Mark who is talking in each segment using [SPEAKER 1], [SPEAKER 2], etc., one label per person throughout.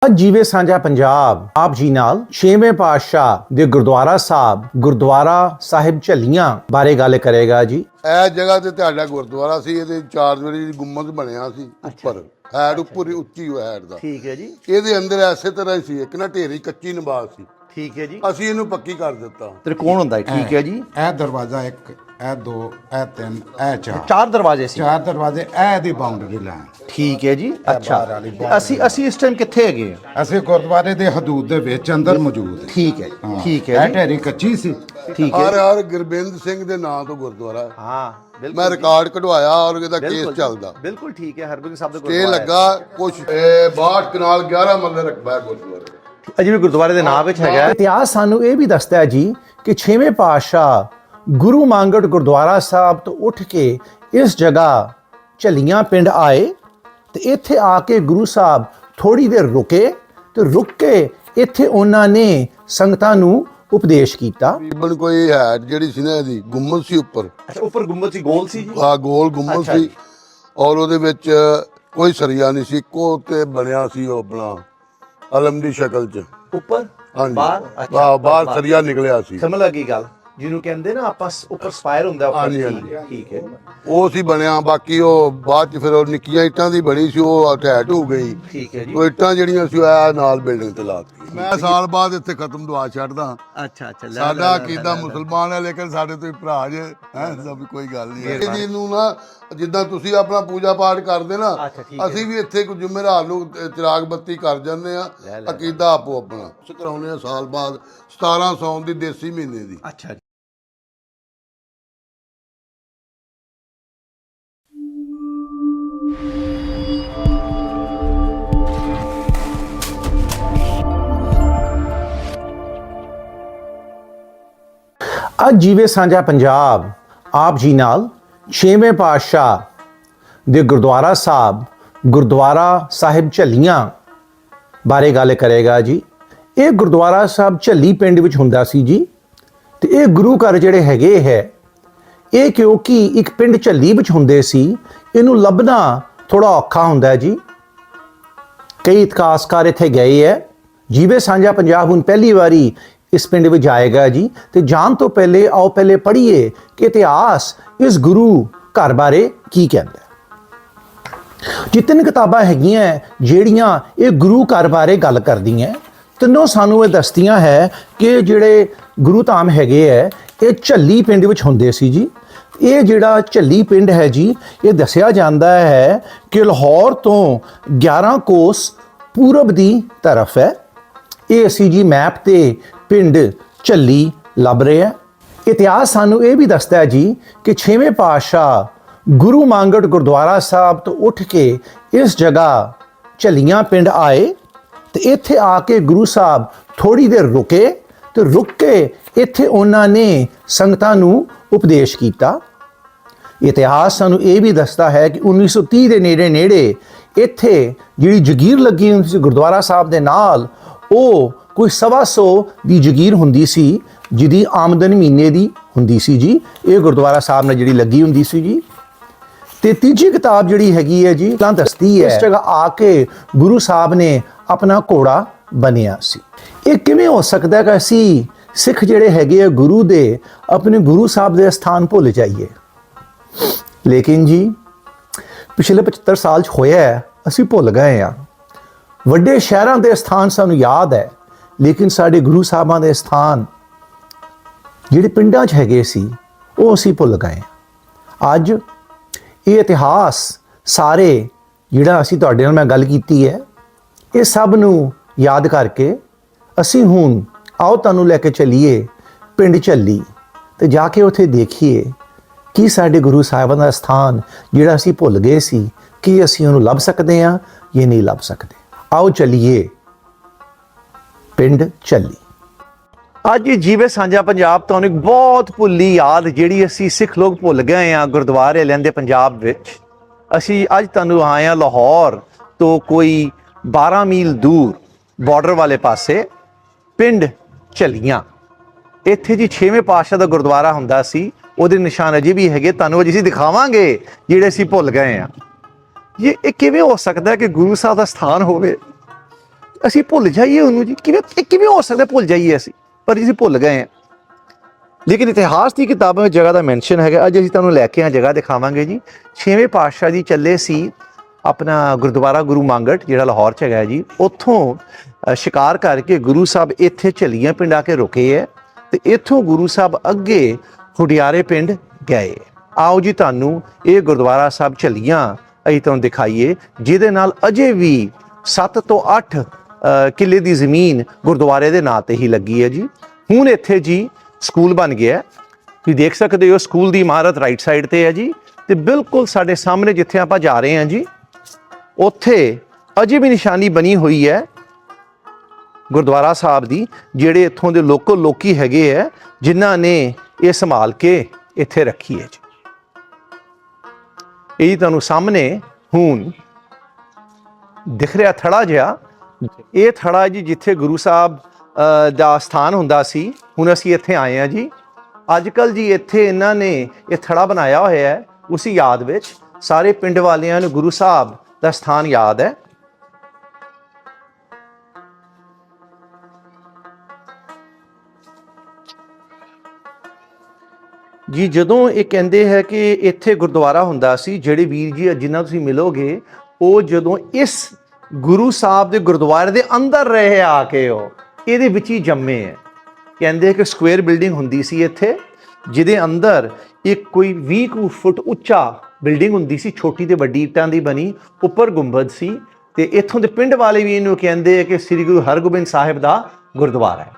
[SPEAKER 1] ਅੱਜ ਜੀਵੇ ਸਾਂਝਾ ਪੰਜਾਬ ਆਪ ਜੀ ਨਾਲ 6ਵੇਂ ਪਾਤਸ਼ਾਹ ਦੇ ਗੁਰਦੁਆਰਾ ਸਾਹਿਬ ਗੁਰਦੁਆਰਾ ਸਾਹਿਬ ਝੱਲੀਆਂ ਬਾਰੇ ਗੱਲ ਕਰੇਗਾ ਜੀ।
[SPEAKER 2] ਇਹ ਜਗ੍ਹਾ ਤੇ ਤੁਹਾਡਾ ਗੁਰਦੁਆਰਾ ਸੀ, ਇਹਦੇ ਚਾਰ ਜਿਹੜੀ ਗੁੰਮਤ ਬਣਿਆ ਸੀ ਉੱਪਰ ਹੈਡ ਉੱਪਰ ਉੱਚੀ ਹੋਇਆ ਹੈਡ ਦਾ।
[SPEAKER 1] ਠੀਕ ਹੈ ਜੀ।
[SPEAKER 2] ਇਹਦੇ ਅੰਦਰ ਐਸੇ ਤਰ੍ਹਾਂ ਹੀ ਸੀ, ਇੱਕ ਨਾ ਢੇਰੀ ਕੱਚੀ ਨਵਾਜ਼ ਸੀ।
[SPEAKER 1] ਠੀਕ ਹੈ ਜੀ।
[SPEAKER 2] ਅਸੀਂ ਇਹਨੂੰ ਪੱਕੀ ਕਰ ਦਿੱਤਾ।
[SPEAKER 1] ਤ੍ਰਿਕੋਣ ਹੁੰਦਾ ਹੈ। ਠੀਕ ਹੈ ਜੀ।
[SPEAKER 3] ਇਹ ਦਰਵਾਜ਼ਾ ਇੱਕ, ਇਹ ਦੋ, ਇਹ ਤਿੰਨ, ਇਹ
[SPEAKER 1] ਚਾਰ ਦਰਵਾਜ਼ੇ ਸੀ।
[SPEAKER 3] ਚਾਰ ਦਰਵਾਜ਼ੇ, ਇਹ ਦੀ ਬਾਉਂਡਰੀ ਲਾਈਨ।
[SPEAKER 1] ਠੀਕ ਹੈ ਜੀ। ਅੱਛਾ, ਅਸੀਂ ਇਸ ਟਾਈਮ ਕਿੱਥੇ ਹੈਗੇ?
[SPEAKER 3] ਅਸੀਂ ਗੁਰਦੁਆਰੇ ਦੇ ਹਦੂਦ ਦੇ ਵਿੱਚ ਅੰਦਰ ਮੌਜੂਦ ਹੈ।
[SPEAKER 1] ਠੀਕ ਹੈ। ਠੀਕ ਹੈ
[SPEAKER 3] ਇਹ
[SPEAKER 1] ਜੀ।
[SPEAKER 3] ਢੇਰੀ ਕੱਚੀ ਸੀ।
[SPEAKER 1] ਠੀਕ ਹੈ।
[SPEAKER 2] ਹਰ ਗੁਰਬਿੰਦ ਸਿੰਘ ਦੇ ਨਾਂ ਤੋਂ ਗੁਰਦੁਆਰਾ।
[SPEAKER 1] ਹਾਂ ਬਿਲਕੁਲ,
[SPEAKER 2] ਮੈਂ ਰਿਕਾਰਡ ਕਢਵਾਇਆ ਔਰ ਇਹਦਾ ਕੇਸ ਚੱਲਦਾ।
[SPEAKER 1] ਬਿਲਕੁਲ ਠੀਕ ਹੈ। ਹਰਗੋਬਿੰਦ ਸਾਹਿਬ ਦਾ
[SPEAKER 2] ਇਹ ਲੱਗਾ ਕੁਛ 62 ਕਨਾਲ 11 ਮਰਲੇ ਰਕਬਾ ਗੁਰਦੁਆਰੇ।
[SPEAKER 1] ਅਜੇ ਵੀ ਗੁਰਦੁਆਰੇ ਦੇ ਨਾਂ ਵਿੱਚ ਹੈਗਾ। ਇਤਿਹਾਸ ਸਾਨੂੰ ਇਹ ਵੀ ਦੱਸਦਾ ਹੈ ਜੀ ਕਿ 6ਵੇਂ ਪਾਤਸ਼ਾਹ ਗੁਰੂ ਮੰਗਟ ਗੁਰਦੁਆਰਾ ਸਾਹਿਬ ਤੋਂ ਉੱਠ ਕੇ ਇਸ ਜਗ੍ਹਾ ਝੱਲੀਆਂ ਪਿੰਡ ਆਏ ਤੇ ਇੱਥੇ ਆ ਕੇ ਗੁਰੂ ਸਾਹਿਬ ਥੋੜੀ ਦੇਰ ਰੁਕੇ ਤੇ ਰੁਕ ਕੇ ਇੱਥੇ ਉਹਨਾਂ ਨੇ ਸੰਗਤਾਂ ਨੂੰ ਉਪਦੇਸ਼ ਕੀਤਾ।
[SPEAKER 2] ਤਕਰੀਬਨ ਕੋਈ ਹੈ ਜਿਹੜੀ ਸੀ ਨਾ ਇਹਦੀ ਗੁੰਮਤ ਸੀ ਉੱਪਰ।
[SPEAKER 1] ਅੱਛਾ, ਉੱਪਰ ਗੁੰਬਦ ਸੀ, ਗੋਲ ਸੀ ਜੀ।
[SPEAKER 2] ਹਾਂ, ਗੋਲ ਗੁੰਮਤ ਸੀ ਔਰ ਉਹਦੇ ਵਿੱਚ ਕੋਈ ਸਰੀਆ ਨਹੀਂ ਸੀ, ਇੱਕੋ ਤੇ ਬਣਿਆ ਸੀ ਉਹ ਆਪਣਾ ਅਲਮ ਦੀ ਸ਼ਕਲ 'ਚ
[SPEAKER 1] ਉੱਪਰ
[SPEAKER 2] ਹਾਂਜੀ
[SPEAKER 1] ਬਾਹਰ
[SPEAKER 2] ਬਾਹਰ ਸਰੀਆ ਨਿਕਲਿਆ ਸੀ।
[SPEAKER 1] ਸਮਝ ਲੱਗੀ ਗੱਲ, ਜਿਹਨੂੰ ਕਹਿੰਦੇ ਨਾ ਆਪਾਂ ਉੱਪਰ ਸਪਾਇਰ ਹੁੰਦਾ ਉੱਪਰ। ਠੀਕ ਹੈ।
[SPEAKER 2] ਉਹ ਸੀ ਬਣਿਆ। ਬਾਕੀ ਉਹ ਬਾਅਦ 'ਚ ਫਿਰ ਉਹ ਨਿੱਕੀਆਂ ਇੱਟਾਂ ਦੀ ਬਣੀ ਸੀ, ਉਹ ਅਟੈਚ ਹੋ ਗਈ।
[SPEAKER 1] ਠੀਕ ਹੈ ਜੀ।
[SPEAKER 2] ਉਹ ਇੱਟਾਂ ਜਿਹੜੀਆਂ ਸੀ ਉਹ ਨਾਲ ਬਿਲਡਿੰਗ ਤੇ ਲਾਤੀ। ਮੈਂ ਸਾਲ ਬਾਅਦ ਇੱਥੇ ਖਤਮ ਦੁਆ ਛੱਡਦਾ।
[SPEAKER 1] ਅੱਛਾ ਅੱਛਾ।
[SPEAKER 2] ਸਾਡਾ ਅਕੀਦਾ ਮੁਸਲਮਾਨ ਹੈ, ਲੇਕਿਨ ਸਾਡੇ ਤੋਂ ਭਰਾ ਜੇ ਹੈ ਸਭ ਕੋਈ ਗੱਲ ਨਹੀਂ ਹੈ ਜੀ ਨੂੰ ਨਾ। ਜਿੱਦਾਂ ਤੁਸੀਂ ਆਪਣਾ ਪੂਜਾ ਪਾਠ ਕਰਦੇ ਨਾ, ਅਸੀਂ ਵੀ ਇੱਥੇ ਕੁ ਜੁਮੇਰਾਤ ਨੂੰ ਚਿਰਾਗ ਬੱਤੀ ਕਰ ਜਾਂਦੇ ਆ। ਅਕੀਦਾ ਆਪੋ ਆਪਣਾ ਕਰਾਉਂਦੇ ਆ ਸਾਲ ਬਾਅਦ 17 ਸੌਣ ਦੀ ਦੇਸੀ ਮਹੀਨੇ ਦੀ।
[SPEAKER 1] ਅੱਛਾ। ਅੱਜ ਜੀਵੇ ਸਾਂਝਾ ਪੰਜਾਬ ਆਪ ਜੀ ਨਾਲ 6ਵੇਂ ਪਾਤਸ਼ਾਹ ਦੇ ਗੁਰਦੁਆਰਾ ਸਾਹਿਬ ਗੁਰਦੁਆਰਾ ਸਾਹਿਬ ਝੱਲੀਆਂ ਬਾਰੇ ਗੱਲ ਕਰੇਗਾ ਜੀ। ਇਹ ਗੁਰਦੁਆਰਾ ਸਾਹਿਬ ਝੱਲੀ ਪਿੰਡ ਵਿੱਚ ਹੁੰਦਾ ਸੀ ਜੀ। ਤੇ ਇਹ ਗੁਰੂ ਘਰ ਜਿਹੜੇ ਹੈਗੇ ਹੈ, ਇਹ ਕਿਉਂਕਿ ਇੱਕ ਪਿੰਡ ਝੱਲੀ ਵਿੱਚ ਹੁੰਦੇ ਸੀ, ਇਹਨੂੰ ਲੱਭਣਾ ਥੋੜਾ ਔਖਾ ਹੁੰਦਾ ਹੈ ਜੀ। ਕਈ ਇਤਿਹਾਸਕਾਰ ਇੱਥੇ ਗਏ ਹੈ। ਜੀਵੇ ਸਾਂਝਾ ਪੰਜਾਬ ਹੁਣ ਪਹਿਲੀ ਵਾਰੀ ਇਸ ਪਿੰਡ ਵਿੱਚ ਆਏਗਾ ਜੀ। ਤੇ ਜਾਣ ਤੋਂ ਪਹਿਲੇ ਆਓ ਪਹਿਲੇ ਪੜ੍ਹੀਏ ਕਿ ਇਤਿਹਾਸ ਇਸ ਗੁਰੂ ਘਰ ਬਾਰੇ ਕੀ ਕਹਿੰਦਾ ਹੈ। ਜਿਤਨ ਕਿਤਾਬਾਂ ਹੈਗੀਆਂ ਜਿਹੜੀਆਂ ਇਹ ਗੁਰੂ ਘਰ ਬਾਰੇ ਗੱਲ ਕਰਦੀਆਂ, ਤਿੰਨੋਂ ਸਾਨੂੰ ਇਹ ਦੱਸਦੀਆਂ ਹੈ ਕਿ ਜਿਹੜੇ ਗੁਰੂ ਧਾਮ ਹੈਗੇ ਹੈ ਇਹ ਝੱਲੀ ਪਿੰਡ ਵਿੱਚ ਹੁੰਦੇ ਸੀ ਜੀ। ਇਹ ਜਿਹੜਾ ਝੱਲੀ ਪਿੰਡ ਹੈ ਜੀ, ਇਹ ਦੱਸਿਆ ਜਾਂਦਾ ਹੈ ਕਿ ਲਾਹੌਰ ਤੋਂ 11 ਕੋਸ ਪੂਰਬ ਦੀ ਤਰਫ ਹੈ। ਇਹ ਅਸੀਂ ਜੀ ਮੈਪ ਤੇ ਪਿੰਡ ਝੱਲੀ ਲੱਭ ਰਹੇ ਹਾਂ। ਇਤਿਹਾਸ ਸਾਨੂੰ ਇਹ ਵੀ ਦੱਸਦਾ ਹੈ ਜੀ ਕਿ 6ਵੇਂ ਪਾਤਸ਼ਾਹ ਗੁਰੂ ਮੰਗਟ ਗੁਰਦੁਆਰਾ ਸਾਹਿਬ ਤੋਂ ਉੱਠ ਕੇ ਇਸ ਜਗ੍ਹਾ ਝੱਲੀਆਂ ਪਿੰਡ ਆਏ ਤੇ ਇੱਥੇ ਆ ਕੇ ਗੁਰੂ ਸਾਹਿਬ ਥੋੜੀ ਦੇਰ ਰੁਕੇ ਤੇ ਰੁਕ ਕੇ ਇੱਥੇ ਉਹਨਾਂ ਨੇ ਸੰਗਤਾਂ ਨੂੰ ਉਪਦੇਸ਼ ਕੀਤਾ। ਇਤਿਹਾਸ ਸਾਨੂੰ ਇਹ ਵੀ ਦੱਸਦਾ ਹੈ ਕਿ 1930 ਦੇ ਨੇੜੇ ਇੱਥੇ ਜਿਹੜੀ ਜਗੀਰ ਲੱਗੀ ਹੁੰਦੀ ਸੀ ਗੁਰਦੁਆਰਾ ਸਾਹਿਬ ਦੇ ਨਾਲ, ਉਹ ਕੋਈ 125 ਦੀ ਜਗੀਰ ਹੁੰਦੀ ਸੀ, ਜਿਹਦੀ ਆਮਦਨ ਮਹੀਨੇ ਦੀ ਹੁੰਦੀ ਸੀ ਜੀ। ਇਹ ਗੁਰਦੁਆਰਾ ਸਾਹਿਬ ਨਾਲ ਜਿਹੜੀ ਲੱਗੀ ਹੁੰਦੀ ਸੀ ਜੀ। ਤੇ ਤੀਜੀ ਕਿਤਾਬ ਜਿਹੜੀ ਹੈਗੀ ਹੈ ਜੀ, ਤਾਂ ਦੱਸਦੀ ਹੈ ਇਸ ਜਗ੍ਹਾ ਆ ਕੇ ਗੁਰੂ ਸਾਹਿਬ ਨੇ ਆਪਣਾ ਘੋੜਾ ਬਣਿਆ ਸੀ। ਇਹ ਕਿਵੇਂ ਹੋ ਸਕਦਾ ਕਿ ਅਸੀਂ ਸਿੱਖ ਜਿਹੜੇ ਹੈਗੇ ਆ ਗੁਰੂ ਦੇ, ਆਪਣੇ ਗੁਰੂ ਸਾਹਿਬ ਦੇ ਸਥਾਨ ਭੁੱਲ ਜਾਈਏ? ਲੇਕਿਨ ਜੀ ਪਿਛਲੇ 75 ਸਾਲ 'ਚ ਹੋਇਆ, ਅਸੀਂ ਭੁੱਲ ਗਏ ਹਾਂ। ਵੱਡੇ ਸ਼ਹਿਰਾਂ ਦੇ ਸਥਾਨ ਸਾਨੂੰ ਯਾਦ ਹੈ, ਲੇਕਿਨ ਸਾਡੇ ਗੁਰੂ ਸਾਹਿਬਾਂ ਦੇ ਸਥਾਨ ਜਿਹੜੇ ਪਿੰਡਾਂ 'ਚ ਹੈਗੇ ਸੀ ਉਹ ਅਸੀਂ ਭੁੱਲ ਗਏ। ਅੱਜ ਇਹ ਇਤਿਹਾਸ ਸਾਰੇ ਜਿਹੜਾ ਅਸੀਂ ਤੁਹਾਡੇ ਨਾਲ ਮੈਂ ਗੱਲ ਕੀਤੀ ਹੈ, ਇਹ ਸਭ ਨੂੰ ਯਾਦ ਕਰਕੇ ਅਸੀਂ ਹੁਣ ਆਓ ਤੁਹਾਨੂੰ ਲੈ ਕੇ ਚੱਲੀਏ ਪਿੰਡ ਝੱਲੀ ਤੇ ਜਾ ਕੇ ਉੱਥੇ ਦੇਖੀਏ ਕਿ ਸਾਡੇ ਗੁਰੂ ਸਾਹਿਬਾਂ ਦਾ ਸਥਾਨ ਜਿਹੜਾ ਅਸੀਂ ਭੁੱਲ ਗਏ ਸੀ, ਕਿ ਅਸੀਂ ਉਹਨੂੰ ਲੱਭ ਸਕਦੇ ਹਾਂ ਜਾਂ ਨਹੀਂ ਲੱਭ ਸਕਦੇ। ਆਓ ਚੱਲੀਏ ਪਿੰਡ ਝੱਲੀ। ਅੱਜ ਜੀਵੇ ਸਾਂਝਾ ਪੰਜਾਬ ਤੁਹਾਨੂੰ ਇੱਕ ਬਹੁਤ ਭੁੱਲੀ ਯਾਦ ਜਿਹੜੀ ਅਸੀਂ ਸਿੱਖ ਲੋਕ ਭੁੱਲ ਗਏ ਹਾਂ ਗੁਰਦੁਆਰੇ ਲੈਂਦੇ ਪੰਜਾਬ ਵਿੱਚ। ਅਸੀਂ ਅੱਜ ਤੁਹਾਨੂੰ ਆਏ ਹਾਂ ਲਾਹੌਰ ਤੋਂ ਕੋਈ 12 ਮੀਲ ਦੂਰ ਬਾਰਡਰ ਵਾਲੇ ਪਾਸੇ ਪਿੰਡ ਝੱਲੀਆਂ। ਇੱਥੇ ਜੀ 6ਵੇਂ ਪਾਤਸ਼ਾਹ ਦਾ ਗੁਰਦੁਆਰਾ ਹੁੰਦਾ ਸੀ, ਉਹਦੇ ਨਿਸ਼ਾਨ ਅਜੇ ਵੀ ਹੈਗੇ, ਤੁਹਾਨੂੰ ਅੱਜ ਅਸੀਂ ਦਿਖਾਵਾਂਗੇ ਜਿਹੜੇ ਅਸੀਂ ਭੁੱਲ ਗਏ ਹਾਂ। ਇਹ ਕਿਵੇਂ ਹੋ ਸਕਦਾ ਕਿ ਗੁਰੂ ਸਾਹਿਬ ਦਾ ਸਥਾਨ ਹੋਵੇ? ਅਸੀਂ ਭੁੱਲ ਜਾਈਏ ਉਹਨੂੰ ਜੀ, ਕਿਵੇਂ ਹੋ ਸਕਦਾ ਭੁੱਲ ਜਾਈਏ ਅਸੀਂ, ਪਰ ਅਸੀਂ ਭੁੱਲ ਗਏ ਹਾਂ। ਲੇਕਿਨ ਇਤਿਹਾਸ ਦੀ ਕਿਤਾਬਾਂ ਵਿੱਚ ਜਗ੍ਹਾ ਦਾ ਮੈਂਸ਼ਨ ਹੈਗਾ। ਅੱਜ ਅਸੀਂ ਤੁਹਾਨੂੰ ਲੈ ਕੇ ਆ ਜਗ੍ਹਾ ਦਿਖਾਵਾਂਗੇ ਜੀ। 6ਵੇਂ ਪਾਤਸ਼ਾਹ ਜੀ ਚੱਲੇ ਸੀ ਆਪਣਾ ਗੁਰਦੁਆਰਾ ਗੁਰੂ ਮੰਗਟ ਜਿਹੜਾ ਲਾਹੌਰ 'ਚ ਹੈਗਾ ਜੀ, ਉੱਥੋਂ ਸ਼ਿਕਾਰ ਕਰਕੇ ਗੁਰੂ ਸਾਹਿਬ ਇੱਥੇ ਝੱਲੀਆਂ ਪਿੰਡ ਆ ਕੇ ਰੁਕੇ ਹੈ ਤੇ ਇੱਥੋਂ ਗੁਰੂ ਸਾਹਿਬ ਅੱਗੇ ਖੁਡਿਆਰੇ ਪਿੰਡ ਗਏ। ਆਓ ਜੀ ਤੁਹਾਨੂੰ ਇਹ ਗੁਰਦੁਆਰਾ ਸਾਹਿਬ ਝੱਲੀਆਂ ਅਸੀਂ ਤੁਹਾਨੂੰ ਦਿਖਾਈਏ, ਜਿਹਦੇ ਨਾਲ ਅਜੇ ਵੀ 7 ਤੋਂ 8 ਕਿੱਲੇ ਦੀ ਜ਼ਮੀਨ ਗੁਰਦੁਆਰੇ ਦੇ ਨਾਂ ਤੇ ਹੀ ਲੱਗੀ ਹੈ ਜੀ। ਹੁਣ ਇੱਥੇ ਜੀ ਸਕੂਲ ਬਣ ਗਿਆ, ਤੁਸੀਂ ਦੇਖ ਸਕਦੇ ਹੋ ਸਕੂਲ ਦੀ ਇਮਾਰਤ ਰਾਈਟ ਸਾਈਡ ਤੇ ਹੈ ਜੀ, ਤੇ ਬਿਲਕੁਲ ਸਾਡੇ ਸਾਹਮਣੇ ਜਿੱਥੇ ਆਪਾਂ ਜਾ ਰਹੇ ਹਾਂ ਜੀ, ਉੱਥੇ ਅਜੇ ਵੀ ਨਿਸ਼ਾਨੀ ਬਣੀ ਹੋਈ ਹੈ ਗੁਰਦੁਆਰਾ ਸਾਹਿਬ ਦੀ, ਜਿਹੜੇ ਇੱਥੋਂ ਦੇ ਲੋਕੀ ਹੈਗੇ ਹੈ ਜਿਨ੍ਹਾਂ ਨੇ ਇਹ ਸੰਭਾਲ ਕੇ ਇੱਥੇ ਰੱਖੀ ਹੈ ਜੀ। ਇਹ ਤੁਹਾਨੂੰ ਸਾਹਮਣੇ ਹੁਣ ਦਿਖ ਰਿਹਾ ਥੜਾ ਜਿਹਾ, ਇਹ ਥੜਾ ਜੀ ਜਿੱਥੇ ਗੁਰੂ ਸਾਹਿਬ ਦਾ ਸਥਾਨ ਹੁੰਦਾ ਸੀ। ਹੁਣ ਅਸੀਂ ਇੱਥੇ ਆਏ ਹਾਂ ਜੀ। ਅੱਜ ਕੱਲ੍ਹ ਜੀ ਇੱਥੇ ਇਹਨਾਂ ਨੇ ਇਹ ਥੜਾ ਬਣਾਇਆ ਹੋਇਆ ਹੈ, ਉਸੇ ਯਾਦ ਵਿੱਚ ਸਾਰੇ ਪਿੰਡ ਵਾਲਿਆਂ ਨੂੰ ਗੁਰੂ ਸਾਹਿਬ ਦਾ ਸਥਾਨ ਯਾਦ ਹੈ। ਜੀ ਜਦੋਂ ਇਹ ਕਹਿੰਦੇ ਹੈ ਕਿ ਇੱਥੇ ਗੁਰਦੁਆਰਾ ਹੁੰਦਾ ਸੀ, ਜਿਹੜੇ ਵੀਰ ਜੀ ਜਿਨ੍ਹਾਂ ਤੁਸੀਂ ਮਿਲੋਗੇ, ਉਹ ਜਦੋਂ ਇਸ ਗੁਰੂ ਸਾਹਿਬ ਦੇ ਗੁਰਦੁਆਰੇ ਦੇ ਅੰਦਰ ਰਹੇ ਆ ਕੇ ਉਹ ਇਹਦੇ ਵਿੱਚ ਹੀ ਜੰਮੇ ਹੈ। ਕਹਿੰਦੇ ਕਿ ਸਕੁਅਰ ਬਿਲਡਿੰਗ ਹੁੰਦੀ ਸੀ ਇੱਥੇ, ਜਿਹਦੇ ਅੰਦਰ ਇੱਕ ਕੋਈ 20 ਫੁੱਟ ਉੱਚਾ ਬਿਲਡਿੰਗ ਹੁੰਦੀ ਸੀ, ਛੋਟੀ ਤੇ ਵੱਡੀ ਇੱਟਾਂ ਦੀ ਬਣੀ, ਉੱਪਰ ਗੁੰਬਦ ਸੀ, ਤੇ ਇੱਥੋਂ ਦੇ ਪਿੰਡ ਵਾਲੇ ਵੀ ਇਹਨੂੰ ਕਹਿੰਦੇ ਹੈ ਕਿ ਸ੍ਰੀ ਗੁਰੂ ਹਰਗੋਬਿੰਦ ਸਾਹਿਬ ਦਾ ਗੁਰਦੁਆਰਾ ਹੈ।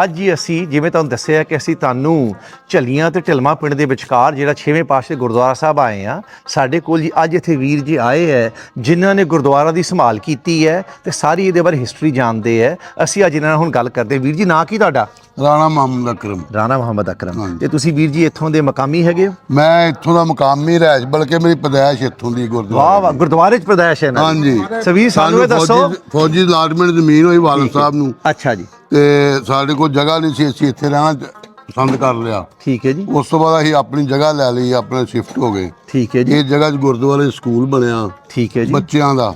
[SPEAKER 1] ਅੱਜ ਹੀ ਅਸੀਂ ਜਿਵੇਂ ਤੁਹਾਨੂੰ ਦੱਸਿਆ ਕਿ ਅਸੀਂ ਤੁਹਾਨੂੰ ਝੱਲੀਆਂ ਤੇ ਢਿਲਮਾ ਪਿੰਡ ਦੇ ਵਿਚਕਾਰ ਜਿਹੜਾ 6ਵੇਂ ਪਾਤਸ਼ਾਹ ਗੁਰਦੁਆਰਾ ਸਾਹਿਬ ਆਏ ਆ। ਸਾਡੇ ਕੋਲ ਜੀ ਅੱਜ ਇੱਥੇ ਵੀਰ ਜੀ ਆਏ ਹੈ ਜਿਨ੍ਹਾਂ ਨੇ ਗੁਰਦੁਆਰਾ ਦੀ ਸੰਭਾਲ ਕੀਤੀ ਹੈ ਤੇ ਸਾਰੀ ਇਹਦੇ ਬਾਰੇ ਹਿਸਟਰੀ ਜਾਣਦੇ ਹੈ। ਅਸੀਂ ਅੱਜ ਇਹਨਾਂ ਨਾਲ ਹੁਣ ਗੱਲ ਕਰਦੇ ਹਾਂ। ਵੀਰ ਜੀ ਨਾਂ ਕੀ ਤੁਹਾਡਾ?
[SPEAKER 2] ਰਾਣਾ ਮੁਹੰਮਦ ਅਕਰਮ।
[SPEAKER 1] ਰਾਣਾ ਮੁਹੰਮਦ ਅਕਰਮ। ਤੇ ਤੁਸੀਂ ਵੀਰ ਜੀ ਇੱਥੋਂ ਦੇ ਮਕਾਮੀ ਹੈਗੇ ਹੋ?
[SPEAKER 2] ਮੈਂ ਇੱਥੋਂ ਦਾ ਮਕਾਮੀ ਰਹਿਸ਼, ਬਲਕਿ ਮੇਰੀ ਪੈਦਾਇਸ਼ ਇੱਥੋਂ ਦੀ ਗੁਰਦੁਆਰਾ।
[SPEAKER 1] ਵਾਹ ਵਾਹ, ਗੁਰਦੁਆਰੇ 'ਚ ਪੈਦਾਇਸ਼ ਹੈ ਨਾ?
[SPEAKER 2] ਹਾਂਜੀ।
[SPEAKER 1] ਸਵੀਰ ਸਾਨੂੰ ਇਹ ਦੱਸੋ।
[SPEAKER 2] ਫੌਜੀ ਅਲਾਟਮੈਂਟ ਜ਼ਮੀਨ ਹੋਈ ਵਾਲਦ ਸਾਹਿਬ ਨੂੰ।
[SPEAKER 1] ਅੱਛਾ ਜੀ।
[SPEAKER 2] ਤੇ ਸਾਡੇ ਕੋਲ ਜਗ੍ਹਾ ਨਹੀਂ ਸੀ, ਅਸੀਂ ਇੱਥੇ ਰਹਿਣਾ ਪਸੰਦ ਕਰ ਲਿਆ।
[SPEAKER 1] ਠੀਕ ਹੈ ਜੀ।
[SPEAKER 2] ਉਸ ਤੋਂ ਬਾਅਦ ਅਸੀਂ ਆਪਣੀ ਜਗ੍ਹਾ ਲੈ ਲਈ, ਆਪਣੇ ਸ਼ਿਫਟ ਹੋ ਗਏ।
[SPEAKER 1] ਠੀਕ ਹੈ ਜੀ।
[SPEAKER 2] ਇਹ ਜਗ੍ਹਾ 'ਚ ਗੁਰਦੁਆਰੇ ਸਕੂਲ ਬਣਿਆ।
[SPEAKER 1] ਠੀਕ ਹੈ ਜੀ।
[SPEAKER 2] ਬੱਚਿਆਂ ਦਾ,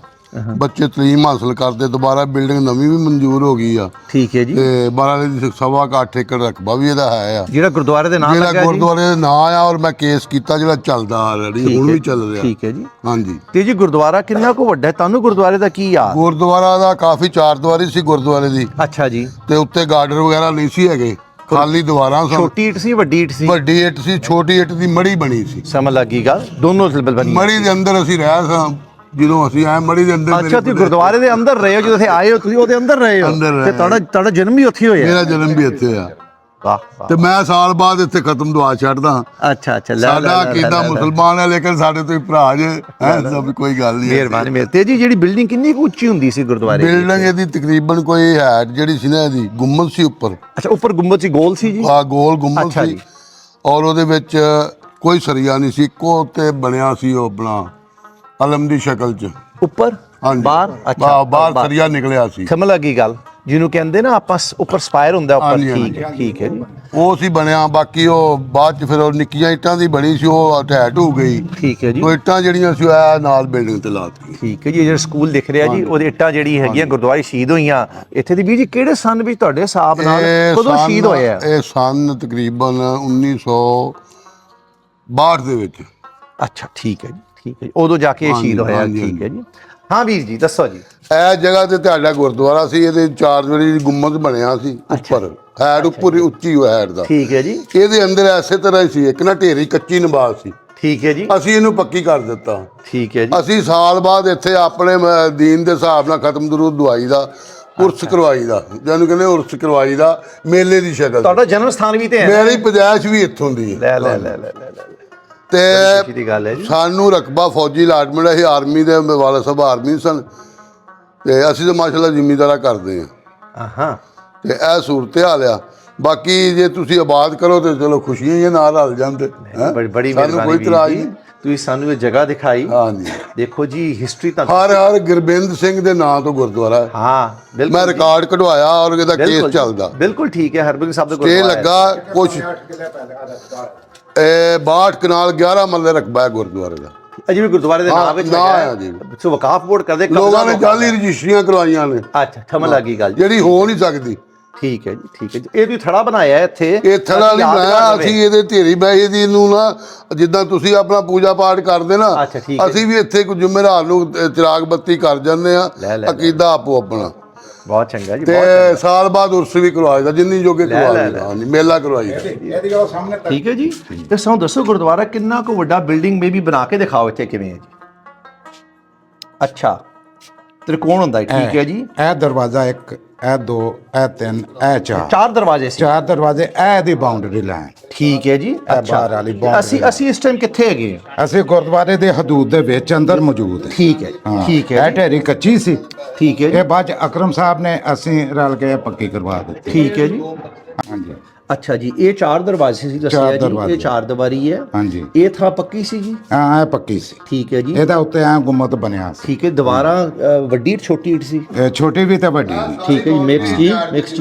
[SPEAKER 2] ਬੱਚੇ ਤਾਲੀਮ ਹਾਸਲ ਕਰਦੇ। ਦੁਬਾਰਾ ਬਿਲਡਿੰਗ ਨਵੀਂ ਵੀ ਮਨਜ਼ੂਰ ਹੋ ਗਈ ਆ।
[SPEAKER 1] ਠੀਕ ਹੈ ਜੀ।
[SPEAKER 2] ਤੇ 12 ਦੀ 8.25 ਏਕੜ ਰਕਬਾ ਵੀ ਇਹਦਾ ਹੈ ਆ,
[SPEAKER 1] ਜਿਹੜਾ ਗੁਰਦੁਆਰੇ ਦੇ ਨਾਮ ਲੱਗਾ ਜੀ।
[SPEAKER 2] ਜਿਹੜਾ ਗੁਰਦੁਆਰੇ ਦੇ ਨਾਂ ਆ, ਔਰ ਮੈਂ ਕੇਸ ਕੀਤਾ ਜਿਹੜਾ ਚੱਲਦਾ ਆ ਰਿਹਾ, ਹੁਣ ਵੀ ਚੱਲ ਰਿਹਾ।
[SPEAKER 1] ਠੀਕ ਹੈ ਜੀ।
[SPEAKER 2] ਹਾਂਜੀ।
[SPEAKER 1] ਤੇ ਜੀ ਗੁਰਦੁਆਰਾ ਕਿੰਨਾ ਕੁ ਵੱਡਾ ਹੈ? ਤੁਹਾਨੂੰ ਗੁਰਦੁਆਰੇ ਦਾ ਕੀ ਯਾਦ?
[SPEAKER 2] ਗੁਰਦੁਆਰਾ ਦਾ ਕਾਫੀ ਚਾਰ ਦੀਵਾਰੀ ਸੀ ਗੁਰਦੁਆਰੇ ਦੀ।
[SPEAKER 1] ਅੱਛਾ ਜੀ।
[SPEAKER 2] ਤੇ ਉੱਤੇ ਗਾਰਡਨ ਵਗੈਰਾ ਨਹੀਂ ਸੀ ਹੈਗੇ, ਖਾਲੀ ਦੀਵਾਰਾਂ ਸਨ।
[SPEAKER 1] ਛੋਟੀ ਇੱਟ ਸੀ ਵੱਡੀ ਇੱਟ ਸੀ?
[SPEAKER 2] ਵੱਡੀ ਇੱਟ ਸੀ, ਛੋਟੀ ਇੱਟ ਦੀ ਮੜੀ ਬਣੀ ਸੀ।
[SPEAKER 1] ਸਮਝ ਲੱਗੀ ਗੱਲ, ਦੋਨੋਂ ਬਣੀ।
[SPEAKER 2] ਮੜੀ ਦੇ ਅੰਦਰ ਅਸੀਂ ਰਹਿ ਸਾਂ ਜਦੋਂ ਅਸੀਂ ਆਏ, ਮੜੀ ਦੇ ਅੰਦਰ।
[SPEAKER 1] ਅੱਛਾ, ਤੁਸੀਂ ਗੁਰਦੁਆਰੇ ਦੇ ਅੰਦਰ ਰਹੇ ਹੋ? ਜਦੋਂ ਤੁਸੀਂ ਆਏ ਹੋ ਤੁਸੀਂ ਉਹਦੇ ਅੰਦਰ ਰਹੇ ਹੋ? ਤੇ ਤੁਹਾਡਾ ਜਨਮ ਵੀ ਉੱਥੇ ਹੋਇਆ?
[SPEAKER 2] ਮੇਰਾ ਜਨਮ ਵੀ ਇੱਥੇ ਆ।
[SPEAKER 1] ਵਾਹ।
[SPEAKER 2] ਤੇ ਮੈਂ ਸਾਲ ਬਾਅਦ ਇੱਥੇ ਖਤਮ ਦੁਆ ਛੱਡਦਾ।
[SPEAKER 1] ਅੱਛਾ ਅੱਛਾ।
[SPEAKER 2] ਸਾਡਾ ਅਕੀਦਾ ਮੁਸਲਮਾਨ ਹੈ, ਲੇਕਿਨ ਸਾਡੇ ਤੋਂ ਹੀ ਭਰਾ ਜੇ ਹੈ, ਸਭ ਕੋਈ ਗੱਲ ਨਹੀਂ।
[SPEAKER 1] ਮਿਹਰਬਾਨੀ। ਮੇਰੇ ਤੇ ਜੀ ਜਿਹੜੀ ਬਿਲਡਿੰਗ ਕਿੰਨੀ ਕੁ ਉੱਚੀ ਹੁੰਦੀ ਸੀ ਗੁਰਦੁਆਰੇ?
[SPEAKER 2] ਬਿਲਡਿੰਗ ਇਹਦੀ ਤਕਰੀਬਨ ਕੋਈ ਹਾਈਟ ਜਿਹੜੀ ਸੀ ਨਾ, ਇਹਦੀ ਗੁੰਮਦ ਸੀ ਉੱਪਰ।
[SPEAKER 1] ਅੱਛਾ, ਉੱਪਰ ਗੁੰਮਦ ਸੀ, ਗੋਲ ਸੀ ਜੀ?
[SPEAKER 2] ਆ ਗੋਲ ਗੁੰਮਦ ਸੀ, ਔਰ ਉਹਦੇ ਵਿੱਚ ਕੋਈ ਸਰੀਆ ਨਹੀਂ ਸੀ, ਇੱਕੋ ਉੱਤੇ ਬਣਿਆ ਸੀ ਉਹ ਆਪਣਾ ਅਲਮ ਦੀ ਸ਼ਕਲ 'ਚ
[SPEAKER 1] ਉੱਪਰ। ਬਾਹਰ?
[SPEAKER 2] ਅੱਛਾ, ਬਾਹਰ ਸਰੀਆ ਨਿਕਲਿਆ ਸੀ।
[SPEAKER 1] ਸਮਝ ਲੱਗੀ ਗੱਲ, ਜਿਹਨੂੰ ਕਹਿੰਦੇ ਨਾ ਆਪਾਂ ਉੱਪਰ ਸਪਾਇਰ ਹੁੰਦਾ ਉੱਪਰ। ਠੀਕ ਹੈ, ਠੀਕ ਹੈ ਜੀ।
[SPEAKER 2] ਉਹ ਸੀ ਬਣਿਆ। ਬਾਕੀ ਉਹ ਬਾਅਦ 'ਚ ਫਿਰ ਉਹ ਨਿੱਕੀਆਂ ਇੱਟਾਂ ਦੀ ਬਣੀ ਸੀ, ਉਹ ਅਟੈਚ ਹੋ ਗਈ।
[SPEAKER 1] ਠੀਕ ਹੈ ਜੀ।
[SPEAKER 2] ਉਹ ਇੱਟਾਂ ਜਿਹੜੀਆਂ ਸੀ ਉਹ ਨਾਲ ਬਿਲਡਿੰਗ ਤੇ ਲਾਤੀ।
[SPEAKER 1] ਠੀਕ ਹੈ ਜੀ। ਜਿਹੜਾ ਸਕੂਲ ਦਿਖ ਰਿਹਾ ਜੀ, ਉਹਦੇ ਇੱਟਾਂ ਜਿਹੜੀ ਹੈਗੀਆਂ ਗੁਰਦੁਆਰੇ ਸ਼ਹੀਦ ਹੋਈਆਂ ਇੱਥੇ ਦੀ। ਵੀਰ ਜੀ ਕਿਹੜੇ ਸੰਨ ਵਿੱਚ ਤੁਹਾਡੇ ਹਿਸਾਬ ਨਾਲ ਕਦੋਂ ਸ਼ਹੀਦ ਹੋਇਆ?
[SPEAKER 2] ਇਹ ਸੰਨ ਤਕਰੀਬਨ 1962 ਦੇ ਵਿੱਚ।
[SPEAKER 1] ਅੱਛਾ, ਠੀਕ ਹੈ ਜੀ, ਠੀਕ ਹੈ ਜੀ। ਉਦੋਂ ਜਾ ਕੇ ਸ਼ਹੀਦ ਹੋਇਆ। ਠੀਕ ਹੈ ਜੀ। ਹਾਂ ਵੀਰ ਜੀ ਦੱਸੋ ਜੀ।
[SPEAKER 2] ਇਹ ਜਗ੍ਹਾ ਤੇ ਤੁਹਾਡਾ ਗੁਰਦੁਆਰਾ ਸੀ, ਇਹਦੇ ਚਾਰ ਦੀਵਾਰੀ ਗੁੰਮਦ ਬਣਿਆ ਸੀ ਉੱਪਰ, ਹੈਡ ਉੱਪਰ ਉੱਚੀ ਹੋਇਆ ਹੈਡ ਦਾ।
[SPEAKER 1] ਠੀਕ ਹੈ ਜੀ।
[SPEAKER 2] ਇਹਦੇ ਅੰਦਰ ਐਸੇ ਤਰ੍ਹਾਂ ਹੀ ਸੀ, ਇੱਕ ਨਾ ਢੇਰੀ ਕੱਚੀ ਨਮਾਜ਼ ਸੀ।
[SPEAKER 1] ਠੀਕ ਹੈ ਜੀ।
[SPEAKER 2] ਅਸੀਂ ਇਹਨੂੰ ਪੱਕੀ ਕਰ ਦਿੱਤਾ।
[SPEAKER 1] ਠੀਕ ਹੈ ਜੀ।
[SPEAKER 2] ਅਸੀਂ ਸਾਲ ਬਾਅਦ ਇੱਥੇ ਆਪਣੇ ਦੀਨ ਦੇ ਹਿਸਾਬ ਨਾਲ ਖਤਮ ਦਰੂਦ ਦਵਾਈ ਦਾ ਉਰਸ ਕਰਵਾਈ ਦਾ, ਜਿਹਨੂੰ ਕਹਿੰਦੇ ਉਰਸ ਕਰਵਾਈ ਦਾ, ਮੇਲੇ ਦੀ ਸ਼ਕਲ।
[SPEAKER 1] ਤੁਹਾਡਾ ਜਨਮ ਸਥਾਨ ਵੀ ਤੇ ਹੈ?
[SPEAKER 2] ਮੇਰੀ ਪੈਦਾਇਸ਼ ਵੀ ਇੱਥੋਂ ਦੀ ਹੈ।
[SPEAKER 1] ਲੈ ਲੈ ਲੈ ਲੈ ਲੈ।
[SPEAKER 2] ਤੇ
[SPEAKER 1] ਦੀ ਗੱਲ ਹੈ ਜੀ।
[SPEAKER 2] ਸਾਨੂੰ ਰਕਬਾ ਫੌਜੀ ਅਲਾਟਮੈਂਟ ਹੈ, ਆਰਮੀ ਦੇ ਵਾਲਾ ਸਾਹਿਬ ਆਰਮੀ ਸਨ, ਤੇ ਅਸੀਂ ਤਾਂ ਮਾਸ਼ਾਅੱਲਾ ਜ਼ਿਮੀਂਦਾਰਾ ਕਰਦੇ ਹਾਂ।
[SPEAKER 1] ਹਾਂ।
[SPEAKER 2] ਤੇ ਇਹ ਸੂਰਤ ਹਾਲ ਆ। ਬਾਕੀ ਜੇ ਤੁਸੀਂ ਆਬਾਦ ਕਰੋ ਤੇ ਚਲੋ ਖੁਸ਼ੀਆਂ ਹੀ ਨਾਲ ਰਲ ਜਾਂਦੇ।
[SPEAKER 1] ਬੜੀ
[SPEAKER 2] ਸਾਨੂੰ ਕੋਈ ਇਤਰਾਜ਼ ਨਹੀਂ।
[SPEAKER 1] ਤੁਸੀਂ ਸਾਨੂੰ ਇਹ ਜਗ੍ਹਾ ਦਿਖਾਈ।
[SPEAKER 2] ਹਾਂਜੀ।
[SPEAKER 1] ਦੇਖੋ ਜੀ ਹਿਸਟਰੀ ਤਾਂ
[SPEAKER 2] ਹਰ ਗੁਰਬਿੰਦ ਸਿੰਘ ਦੇ ਨਾਂ ਤੋਂ ਗੁਰਦੁਆਰਾ ਹੈ।
[SPEAKER 1] ਹਾਂ ਬਿਲਕੁਲ।
[SPEAKER 2] ਮੈਂ ਰਿਕਾਰਡ ਕਢਵਾਇਆ ਔਰ ਇਹਦਾ ਕੇਸ ਚੱਲਦਾ।
[SPEAKER 1] ਬਿਲਕੁਲ ਠੀਕ ਹੈ। ਹਰਗੋਬਿੰਦ ਸਾਹਿਬ ਦਾ
[SPEAKER 2] ਗੁਰਦੁਆਰਾ ਇਹ ਲੱਗਾ ਕੁਛ 62 ਕਨਾਲ 11 ਮੱਲੇ ਰਕਬਾ ਹੈ ਗੁਰਦੁਆਰੇ ਦਾ।
[SPEAKER 1] ਅਜੇ ਵੀ ਗੁਰਦੁਆਰੇ ਦੇ ਨਾਮ ਵਿੱਚ
[SPEAKER 2] ਨਾ
[SPEAKER 1] ਹੈਗਾ
[SPEAKER 2] ਆਇਆ
[SPEAKER 1] ਹੈ।
[SPEAKER 2] ਜੀ।
[SPEAKER 1] ਸੋ ਵਕਾਫ ਬੋਰਡ ਕਰਦੇ
[SPEAKER 2] ਲੋਕਾਂ ਨੇ ਜਾਲੀ ਰਜਿਸਟਰੀਆਂ ਕਰਵਾਈਆਂ ਨੇ।
[SPEAKER 1] ਅੱਛਾ ਸਮਝ ਲੱਗੀ ਗੱਲ ਜੀ।
[SPEAKER 2] ਜਿਹੜੀ ਹੋ ਨਹੀਂ ਸਕਦੀ।
[SPEAKER 1] ਠੀਕ ਹੈ ਜੀ, ਠੀਕ ਹੈ ਜੀ। ਇਹ ਤੁਸੀਂ ਥੜਾ ਬਣਾਇਆ ਇੱਥੇ,
[SPEAKER 2] ਇਹ ਥੜਾ ਨਹੀਂ ਬਣਾਇਆ ਅਸੀਂ, ਇਹਦੇ ਢੇਰੀ ਬਹਿ ਦੀ ਨੂੰ ਨਾ, ਜਿੱਦਾਂ ਤੁਸੀਂ ਆਪਣਾ ਪੂਜਾ ਪਾਠ ਕਰਦੇ ਨਾ,
[SPEAKER 1] ਅੱਛਾ, ਠੀਕ ਹੈ।
[SPEAKER 2] ਅਸੀਂ ਵੀ ਇੱਥੇ ਕੁਝ ਜੁਮੇਰਾਤ ਨੂੰ ਚਿਰਾਗ ਬੱਤੀ ਕਰ ਜਾਂਦੇ ਆ।
[SPEAKER 1] ਲੈ।
[SPEAKER 2] ਅਕੀਦਾ ਆਪੋ ਆਪਣਾ।
[SPEAKER 1] ਬਹੁਤ ਚੰਗਾ ਜੀ,
[SPEAKER 2] ਤੇ
[SPEAKER 1] ਬਹੁਤ ਚੰਗਾ।
[SPEAKER 2] ਸਾਲ ਬਾਅਦ ਉਰਸ ਵੀ ਕਰਵਾਈਦਾ, ਜਿੰਨੀ ਜੋਗੇ ਕਰਵਾਈਦਾ। ਹਾਂਜੀ, ਮੇਲਾ ਕਰਵਾਈਦਾ।
[SPEAKER 3] ਇਹਦੀ ਗੱਲ ਸਾਹਮਣੇ
[SPEAKER 1] ਠੀਕ ਹੈ ਜੀ। ਤੇ ਸਾਨੂੰ ਦੱਸੋ ਗੁਰਦੁਆਰਾ ਕਿੰਨਾ ਕੁ ਵੱਡਾ ਬਿਲਡਿੰਗ ਮੇ ਵੀ ਬਣਾ ਕੇ ਦਿਖਾਓ ਇੱਥੇ ਕਿਵੇਂ ਹੈ ਜੀ। ਅੱਛਾ ਤ੍ਰਿਕੋਣ ਹੁੰਦਾ ਹੈ, ਠੀਕ ਹੈ ਜੀ।
[SPEAKER 3] ਇਹ ਦਰਵਾਜ਼ਾ 1, ਇਹ 2, ਇਹ 3, ਇਹ 4।
[SPEAKER 1] 4 ਦਰਵਾਜ਼ੇ ਸੀ।
[SPEAKER 3] 4 ਦਰਵਾਜ਼ੇ, ਇਹ ਦੀ ਬਾਉਂਡਰੀ ਲਾਈਨ।
[SPEAKER 1] ਠੀਕ ਹੈ ਜੀ। ਅੱਛਾ
[SPEAKER 3] ਬਾਹਰ ਵਾਲੀ
[SPEAKER 1] ਤੇ
[SPEAKER 3] boundary
[SPEAKER 1] ਅਸੀਂ ਇਸ ਟਾਈਮ ਕਿੱਥੇ ਹੈਗੇ ਹਾਂ?
[SPEAKER 3] ਅਸੀਂ ਗੁਰਦੁਆਰੇ ਦੇ ਹਦੂਦ ਦੇ ਵਿੱਚ ਅੰਦਰ ਮੌਜੂਦ ਹੈ।
[SPEAKER 1] ਠੀਕ ਹੈ
[SPEAKER 3] ਹਾਂ।
[SPEAKER 1] ਠੀਕ
[SPEAKER 3] ਇਹ
[SPEAKER 1] ਹੈ ਜੀ,
[SPEAKER 3] ਢੇਰੀ ਕੱਚੀ ਸੀ।
[SPEAKER 1] ਠੀਕ ਹੈ ਜੀ,
[SPEAKER 3] ਇਹ ਬਾਅਦ 'ਚ ਅਕਰਮ ਸਾਹਿਬ ਨੇ ਅਸੀਂ ਰਲ ਕੇ ਪੱਕੀ ਕਰਵਾ ਦਿੱਤੀ।
[SPEAKER 1] ਠੀਕ ਹੈ ਜੀ।
[SPEAKER 3] ਹਾਂਜੀ
[SPEAKER 1] ਅੱਛਾ ਜੀ, ਇਹ 4 ਦਰਵਾਜ਼ੇ ਸੀ ਦੱਸਿਆ ਜੀ।
[SPEAKER 3] ਦਰਵਾਜ਼ੇ।
[SPEAKER 1] ਇਹ 4 ਦੀਵਾਰੀ ਹੈ।
[SPEAKER 3] ਹਾਂਜੀ।
[SPEAKER 1] ਇਹ ਥਾਂ ਪੱਕੀ ਸੀ ਜੀ।
[SPEAKER 3] ਹਾਂ, ਇਹ ਪੱਕੀ ਸੀ।
[SPEAKER 1] ਠੀਕ ਹੈ ਜੀ,
[SPEAKER 3] ਇਹਦਾ ਉੱਤੇ ਐ ਗੁੰਮਤ ਬਣਿਆ ਸੀ।
[SPEAKER 1] ਠੀਕ ਹੈ। ਦੀਵਾਰਾਂ ਵੱਡੀ ਛੋਟੀ ਇੱਟ ਸੀ।
[SPEAKER 3] ਇਹ ਛੋਟੀ ਵੀ ਤੇ ਵੱਡੀ ਵੀ।
[SPEAKER 1] ਠੀਕ ਹੈ ਜੀ,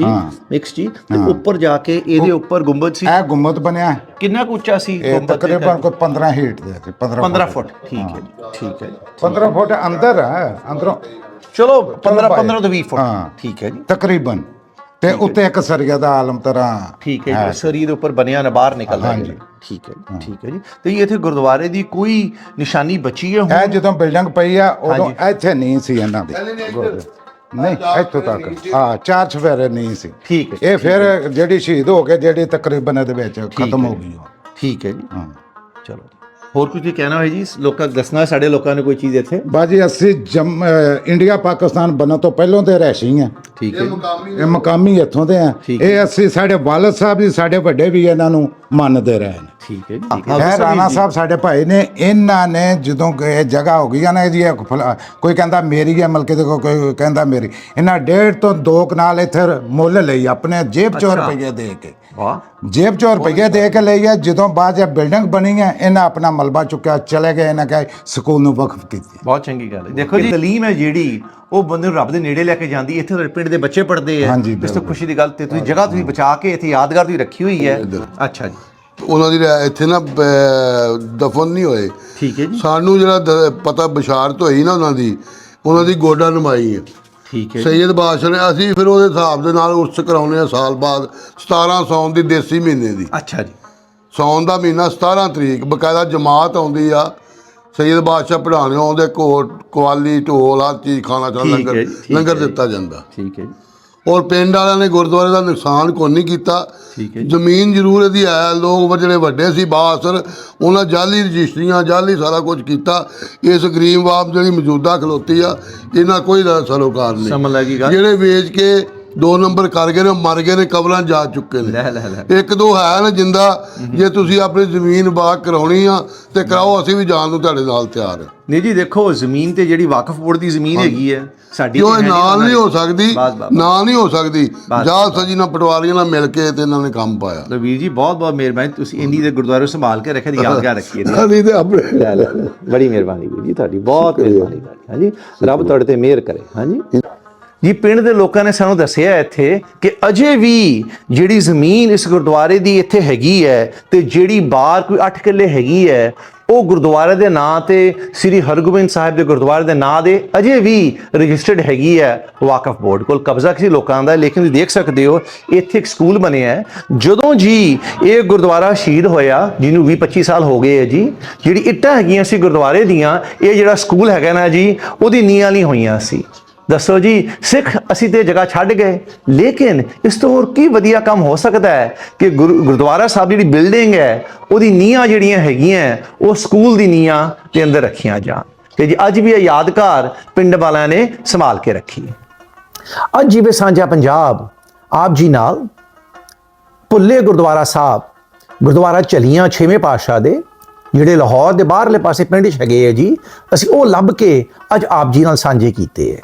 [SPEAKER 1] ਮਿਕਸ ਜੀ। ਤੇ ਉੱਪਰ ਜਾ ਕੇ ਇਹਦੇ ਉੱਪਰ ਗੁੰਬਦ ਸੀ।
[SPEAKER 3] ਇਹ ਗੁੰਮਤ ਬਣਿਆ ਹੈ।
[SPEAKER 1] ਕਿੰਨਾ ਕੁ ਉੱਚਾ ਸੀ
[SPEAKER 3] ਇਹ
[SPEAKER 1] ਗੁੰਬਦ?
[SPEAKER 3] ਤਕਰੀਬਨ ਕੋਈ 15 ਹੀਟ ਦੇ ਸੀ।
[SPEAKER 1] 15 ਫੁੱਟ। ਠੀਕ ਹੈ ਜੀ, ਠੀਕ ਹੈ ਜੀ।
[SPEAKER 3] 15 ਫੁੱਟ ਅੰਦਰ ਹੈ, ਅੰਦਰੋਂ
[SPEAKER 1] ਚਲੋ 15 ਤੋਂ 20 ਫੁੱਟ।
[SPEAKER 3] ਹਾਂ।
[SPEAKER 1] ਠੀਕ ਹੈ ਜੀ,
[SPEAKER 3] ਤਕਰੀਬਨ। ਤੇ ਉੱਤੇ ਇੱਕ ਸਰੀਆ ਦਾ ਆਲਮ ਤਰ੍ਹਾਂ।
[SPEAKER 1] ਠੀਕ ਹੈ ਜੀ। ਸਰੀਰ ਦੇ ਉੱਪਰ ਬਣਿਆ ਨਾ ਬਾਹਰ ਨਿਕਲਦਾ ਹੈ। ਠੀਕ ਹੈ ਜੀ, ਠੀਕ ਹੈ ਜੀ। ਤੇ ਇੱਥੇ ਗੁਰਦੁਆਰੇ ਦੀ ਕੋਈ ਨਿਸ਼ਾਨੀ ਬਚੀ ਹੈ ਹੁਣ?
[SPEAKER 3] ਇਹ ਜਦੋਂ ਬਿਲਡਿੰਗ ਪਈ ਆ ਉਦੋਂ ਇੱਥੇ ਨਹੀਂ ਸੀ ਇਹਨਾਂ ਦੀ। ਨਹੀਂ, ਇੱਥੋਂ ਤੱਕ ਹਾਂ 4 ਚੁਫੇਰੇ ਨਹੀਂ ਸੀ।
[SPEAKER 1] ਠੀਕ ਹੈ,
[SPEAKER 3] ਇਹ ਫਿਰ ਜਿਹੜੀ ਸ਼ਹੀਦ ਹੋ ਕੇ ਜਿਹੜੀ ਤਕਰੀਬਨ ਇਹਦੇ ਵਿੱਚ ਖਤਮ ਹੋ ਗਈ ਉਹ।
[SPEAKER 1] ਠੀਕ ਹੈ ਜੀ।
[SPEAKER 3] ਹਾਂ।
[SPEAKER 1] ਚਲੋ ਹੋਰ ਕੁਝ ਕਹਿਣਾ ਹੈ ਜੀ? ਲੋਕਾਂ ਦੱਸਣਾ ਸਾਡੇ ਲੋਕਾਂ ਨੇ ਕੋਈ ਚੀਜ਼ ਇੱਥੇ।
[SPEAKER 3] ਬਾਜੀ ਅਸੀਂ ਇੰਡੀਆ ਪਾਕਿਸਤਾਨ ਬਣਨ ਤੋਂ ਪਹਿਲਾਂ ਦੇ ਰਹਿਸ਼ੀ ਆ।
[SPEAKER 1] ਠੀਕ ਹੈ,
[SPEAKER 3] ਇਹ ਮਕਾਮੀ ਇੱਥੋਂ ਦੇ ਆ। ਇਹ ਅਸੀਂ ਸਾਡੇ ਵਾਲਦ ਸਾਹਿਬ ਜੀ ਸਾਡੇ ਵੱਡੇ ਵੀ ਇਹਨਾਂ ਨੂੰ ਮੰਨਦੇ ਰਹੇ ਨੇ।
[SPEAKER 1] ਠੀਕ ਹੈ ਜੀ।
[SPEAKER 3] ਇਹ ਰਾਣਾ ਸਾਹਿਬ ਸਾਡੇ ਭਾਈ ਨੇ, ਇਹਨਾਂ ਨੇ ਜਦੋਂ ਇਹ ਜਗ੍ਹਾ ਹੋ ਗਈ ਨਾ ਜੀ, ਕੋਈ ਕਹਿੰਦਾ ਮੇਰੀ ਹੈ ਮਲਕੇ ਦੇ, ਕੋਈ ਕਹਿੰਦਾ ਮੇਰੀ। ਇਹਨਾਂ 1.5 ਤੋਂ 2 ਕਨਾਲ ਇੱਥੇ ਮੁੱਲ ਲਈ ਆਪਣੇ ਜੇਬ 'ਚੋਂ ਰੁਪਏ ਦੇ ਕੇ।
[SPEAKER 1] ਵਾਹ।
[SPEAKER 3] ਜੇਬ 'ਚੋਂ ਰੁਪਏ ਦੇ ਕੇ ਲਈ ਹੈ। ਜਦੋਂ ਬਾਅਦ ਇਹ ਬਿਲਡਿੰਗ ਬਣੀ ਹੈ, ਇਹਨਾਂ ਆਪਣਾ ਮਲਬਾ ਚੁੱਕਿਆ, ਚਲੇ ਗਏ। ਇਹਨਾਂ ਕਹੇ ਸਕੂਲ ਨੂੰ ਵਕਫ ਕੀਤੀ।
[SPEAKER 1] ਬਹੁਤ ਚੰਗੀ ਗੱਲ ਹੈ। ਦੇਖੋ ਜੀ, ਤਾਲੀਮ ਹੈ ਜਿਹੜੀ ਉਹ ਬੰਦੇ ਨੂੰ ਰੱਬ ਦੇ ਨੇੜੇ ਲੈ ਕੇ ਜਾਂਦੀ। ਇੱਥੇ ਤੁਹਾਡੇ ਪਿੰਡ ਦੇ ਬੱਚੇ ਪੜ੍ਹਦੇ ਆ।
[SPEAKER 3] ਹਾਂਜੀ,
[SPEAKER 1] ਇਸ ਤੋਂ ਖੁਸ਼ੀ ਦੀ ਗੱਲ ਤੇ ਤੁਸੀਂ ਜਗ੍ਹਾ ਤੁਸੀਂ ਬਚਾ ਕੇ ਇੱਥੇ ਯਾਦਗਾਰ ਤੁਸੀਂ ਰੱਖੀ ਹੋਈ ਹੈ। ਅੱਛਾ ਜੀ,
[SPEAKER 2] ਉਹਨਾਂ ਦੀ ਇੱਥੇ ਨਾ ਦਫਨ ਨਹੀਂ ਹੋਏ।
[SPEAKER 1] ਠੀਕ ਹੈ ਜੀ,
[SPEAKER 2] ਸਾਨੂੰ ਜਿਹੜਾ ਪਤਾ ਬਸ਼ਾਰਤ ਹੋਈ ਨਾ ਉਹਨਾਂ ਦੀ ਗੋਡਾ ਨਮਾਈ ਹੈ।
[SPEAKER 1] ਠੀਕ ਹੈ ਜੀ,
[SPEAKER 2] ਸੈਯਦ ਬਾਦਸ਼ਾਹ ਨੇ। ਅਸੀਂ ਫਿਰ ਉਹਦੇ ਹਿਸਾਬ ਦੇ ਨਾਲ ਉਰਸ ਕਰਾਉਂਦੇ ਆ ਸਾਲ ਬਾਅਦ। 17 ਸੌਣ ਦੀ ਦੇਸੀ ਮਹੀਨੇ ਦੀ।
[SPEAKER 1] ਅੱਛਾ ਜੀ,
[SPEAKER 2] ਸੌਣ ਦਾ ਮਹੀਨਾ 17 ਤਰੀਕ ਬਕਾਇਦਾ ਜਮਾਤ ਆਉਂਦੀ ਆ। ਸੈਯਦ ਬਾਦਸ਼ਾਹ ਪੜ੍ਹਾਉਣੇ ਆਉਂਦੇ, ਕਵਾਲੀ ਢੋਲ ਹਰ ਚੀਜ਼, ਖਾਣਾ ਚਾਹ
[SPEAKER 1] ਠੀਕ ਹੈ ਜੀ, ਠੀਕ
[SPEAKER 2] ਲੰਗਰ
[SPEAKER 1] ਹੈ।
[SPEAKER 2] ਦਿੱਤਾ ਜਾਂਦਾ।
[SPEAKER 1] ਠੀਕ ਹੈ ਜੀ,
[SPEAKER 2] ਔਰ ਪਿੰਡ ਵਾਲਿਆਂ ਨੇ ਗੁਰਦੁਆਰੇ ਦਾ ਨੁਕਸਾਨ ਕੋਈ ਨਹੀਂ ਕੀਤਾ।
[SPEAKER 1] ਠੀਕ ਹੈ ਜੀ,
[SPEAKER 2] ਜ਼ਮੀਨ ਜ਼ਰੂਰ ਇਹਦੀ ਹੈ। ਲੋਕ ਜਿਹੜੇ ਵੱਡੇ ਸੀ ਬਾਅਦ ਉਹਨਾਂ ਜਾਲੀ ਰਜਿਸਟਰੀਆਂ, ਜਾਲੀ ਸਾਰਾ ਕੁਝ ਕੀਤਾ। ਇਸ ਗਰੀਬ ਬਾਪ ਜਿਹੜੀ ਮੌਜੂਦਾ ਖਲੋਤੀ ਆ, ਇਹਨਾਂ ਕੋਈ ਸਲੋਕਾਰ ਨਹੀਂ।
[SPEAKER 1] ਸਮਝ ਲੱਗੀ ਗੱਲ।
[SPEAKER 2] ਜਿਹੜੇ ਵੇਚ ਕੇ 2 ਨੰਬਰ ਕਰ ਗਏ ਨੇ, ਮਰ ਗਏ ਨੇ, ਕਬਰਾਂ ਜਾ ਚੁੱਕੇ ਨੇ।
[SPEAKER 1] ਲੈ।
[SPEAKER 2] ਇੱਕ ਦੋ ਹੈ ਨਾ ਜਿੰਦਾ। ਜੇ ਤੁਸੀਂ ਆਪਣੀ ਜ਼ਮੀਨ ਬਾਗ ਕਰਾਉਣੀ ਆ ਤੇ ਕਰਾਓ, ਅਸੀਂ ਵੀ ਜਾਣ ਨੂੰ ਤੁਹਾਡੇ ਨਾਲ ਤਿਆਰ ਹਾਂ।
[SPEAKER 1] ਨਹੀਂ ਜੀ, ਦੇਖੋ ਜ਼ਮੀਨ ਤੇ ਜਿਹੜੀ ਵਾਕਫ ਬੋਰਡ ਦੀ ਜ਼ਮੀਨ ਹੈਗੀ ਹੈ ਸਾਡੀ,
[SPEAKER 2] ਕਿਉਂ ਨਾਲ ਨਹੀਂ ਹੋ ਸਕਦੀ?
[SPEAKER 1] ਬਸ।
[SPEAKER 2] ਨਾਲ ਨਹੀਂ ਹੋ ਸਕਦੀ। ਜਾਲ ਸਜੀ ਨਾਲ ਪਟਵਾਰੀਆਂ ਨਾਲ ਮਿਲ ਕੇ ਤੇ ਇਹਨਾਂ ਨੇ ਕੰਮ ਪਾਇਆ।
[SPEAKER 1] ਲੋ ਵੀਰ ਜੀ, ਬਹੁਤ ਬਹੁਤ ਮਿਹਰਬਾਨੀ। ਤੁਸੀਂ ਇੰਨੀ ਦੇ ਗੁਰਦੁਆਰੇ ਸੰਭਾਲ ਕੇ ਰੱਖਿਆ, ਯਾਦਗਾਰ ਰੱਖੀ ਹੈ।
[SPEAKER 2] ਨਹੀਂ ਤੇ ਆਪਣੇ
[SPEAKER 1] ਲੈ। ਬੜੀ ਮਿਹਰਬਾਨੀ ਵੀਰ ਜੀ ਤੁਹਾਡੀ, ਬਹੁਤ ਮਿਹਰਬਾਨੀ। ਹਾਂਜੀ, ਰੱਬ ਤੁਹਾਡੇ ਤੇ ਮਿਹਰ ਕਰੇ। ਹਾਂਜੀ ਜੀ, ਪਿੰਡ ਦੇ ਲੋਕਾਂ ਨੇ ਸਾਨੂੰ ਦੱਸਿਆ ਇੱਥੇ ਕਿ ਅਜੇ ਵੀ ਜਿਹੜੀ ਜ਼ਮੀਨ ਇਸ ਗੁਰਦੁਆਰੇ ਦੀ ਇੱਥੇ ਹੈਗੀ ਹੈ, ਤੇ ਜਿਹੜੀ ਬਾਹਰ ਕੋਈ 8 ਕਿੱਲੇ ਹੈਗੀ ਹੈ, ਉਹ ਗੁਰਦੁਆਰੇ ਦੇ ਨਾਂ ਤੇ ਸ੍ਰੀ ਹਰਗੋਬਿੰਦ ਸਾਹਿਬ ਦੇ ਗੁਰਦੁਆਰੇ ਦੇ ਨਾਂ ਦੇ ਅਜੇ ਵੀ ਰਜਿਸਟਰਡ ਹੈਗੀ ਹੈ। ਵਾਕਫ ਬੋਰਡ ਕੋਲ ਕਬਜ਼ਾ ਕਿਸੇ ਲੋਕਾਂ ਦਾ। ਲੇਕਿਨ ਤੁਸੀਂ ਦੇਖ ਸਕਦੇ ਹੋ ਇੱਥੇ ਇੱਕ ਸਕੂਲ ਬਣਿਆ ਹੈ। ਜਦੋਂ ਜੀ ਇਹ ਗੁਰਦੁਆਰਾ ਸ਼ਹੀਦ ਹੋਇਆ, ਜਿਹਨੂੰ 20-25 ਸਾਲ ਹੋ ਗਏ ਹੈ ਜੀ, ਜਿਹੜੀ ਇੱਟਾਂ ਹੈਗੀਆਂ ਸੀ ਗੁਰਦੁਆਰੇ ਦੀਆਂ, ਇਹ ਜਿਹੜਾ ਸਕੂਲ ਹੈਗਾ ਨਾ ਜੀ, ਉਹਦੀ ਨੀਹਾਂ ਨਹੀਂ ਹੋਈਆਂ ਸੀ। ਦੱਸੋ ਜੀ, ਸਿੱਖ ਅਸੀਂ ਤੇ ਜਗ੍ਹਾ ਛੱਡ ਗਏ, ਲੇਕਿਨ ਇਸ ਤੋਂ ਹੋਰ ਕੀ ਵਧੀਆ ਕੰਮ ਹੋ ਸਕਦਾ ਹੈ ਕਿ ਗੁਰਦੁਆਰਾ ਸਾਹਿਬ ਜਿਹੜੀ ਬਿਲਡਿੰਗ ਹੈ, ਉਹਦੀ ਨੀਹਾਂ ਜਿਹੜੀਆਂ ਹੈਗੀਆਂ, ਉਹ ਸਕੂਲ ਦੀ ਨੀਹਾਂ ਦੇ ਅੰਦਰ ਰੱਖੀਆਂ ਜਾਣ। ਤੇ ਜੀ ਅੱਜ ਵੀ ਇਹ ਯਾਦਗਾਰ ਪਿੰਡ ਵਾਲਿਆਂ ਨੇ ਸੰਭਾਲ ਕੇ ਰੱਖੀ। ਅੱਜ ਜਿਵੇਂ ਸਾਂਝਾ ਪੰਜਾਬ ਆਪ ਜੀ ਨਾਲ ਭੁੱਲੇ ਗੁਰਦੁਆਰਾ ਸਾਹਿਬ, ਗੁਰਦੁਆਰਾ ਝੱਲੀਆਂ 6ਵੇਂ ਪਾਤਸ਼ਾਹ ਦੇ, ਜਿਹੜੇ ਲਾਹੌਰ ਦੇ ਬਾਹਰਲੇ ਪਾਸੇ ਪਿੰਡ 'ਚ ਹੈਗੇ ਹੈ ਜੀ, ਅਸੀਂ ਉਹ ਲੱਭ ਕੇ ਅੱਜ ਆਪ ਜੀ ਨਾਲ ਸਾਂਝੇ ਕੀਤੇ ਹੈ।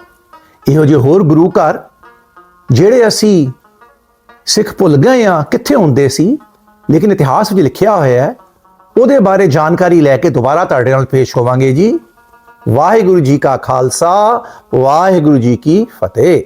[SPEAKER 1] ਇਹੋ ਜਿਹੇ ਹੋਰ ਗੁਰੂ ਘਰ ਜਿਹੜੇ ਅਸੀਂ ਸਿੱਖ ਭੁੱਲ ਗਏ ਆ ਕਿੱਥੇ ਹੁੰਦੇ ਸੀ, ਲੇਕਿਨ ਇਤਿਹਾਸ ਵਿੱਚ ਲਿਖਿਆ ਹੋਇਆ ਹੈ, ਉਹਦੇ ਬਾਰੇ ਜਾਣਕਾਰੀ ਲੈ ਕੇ ਦੁਬਾਰਾ ਤੁਹਾਡੇ ਨਾਲ ਪੇਸ਼ ਹੋਵਾਂਗੇ ਜੀ। ਵਾਹਿਗੁਰੂ ਜੀ ਕਾ ਖਾਲਸਾ, ਵਾਹਿਗੁਰੂ ਜੀ ਕੀ ਫਤਿਹ।